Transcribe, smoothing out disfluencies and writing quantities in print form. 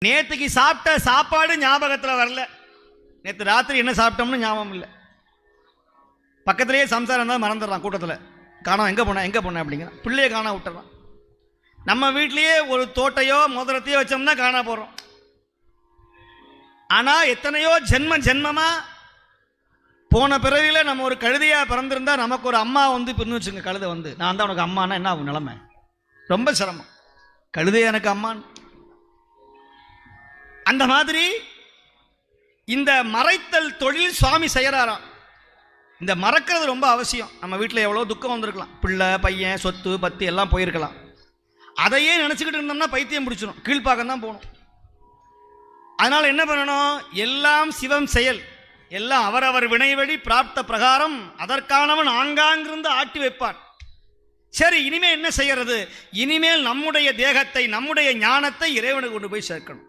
நேற்றுக்கு சாப்பிட்ட சாப்பாடு ஞாபகத்தில் வரல, நேற்று ராத்திரி என்ன சாப்பிட்டோம்னு ஞாபகம் இல்லை. பக்கத்திலேயே சம்சாரம் இருந்தால் மறந்துடுறான், கூட்டத்தில் காணோம், எங்கே போனேன் அப்படிங்கிறான், பிள்ளையை காண விட்டுறான். நம்ம வீட்லேயே ஒரு தோட்டையோ மோதிரத்தையோ வச்சோம்னா காண போகிறோம். ஆனால் எத்தனையோ ஜென்மமா போன பிறவியில் நம்ம ஒரு கழுதையாக பிறந்திருந்தா நமக்கு ஒரு அம்மா வந்து பின்னு வச்சுங்க, கழுதை வந்து நான் தான் உனக்கு அம்மானா என்ன ஆகும் நிலைமை? ரொம்ப சிரமம். கழுதை எனக்கு அம்மான். அந்த மாதிரி இந்த மறைத்தல் தொழில் சுவாமி செய்யறாராம். இந்த மறக்கிறது ரொம்ப அவசியம். நம்ம வீட்டில் எவ்வளோ துக்கம் வந்திருக்கலாம், பிள்ளை பையன் சொத்து பத்து எல்லாம் போயிருக்கலாம். அதையே நினச்சிக்கிட்டு இருந்தோம்னா பைத்தியம் பிடிச்சிடும், கீழ்ப்பாக்கம் தான் போகணும். அதனால் என்ன பண்ணணும்? எல்லாம் சிவம் செயல், எல்லாம் அவரவர் வினைவழி பிராப்த பிரகாரம் அதற்கானவன் ஆங்காங்கிருந்து ஆட்டி வைப்பான். சரி, இனிமேல் என்ன செய்யறது? இனிமேல் நம்முடைய தேகத்தை, நம்முடைய ஞானத்தை இறைவனுக்கு கொண்டு போய் சேர்க்கணும்.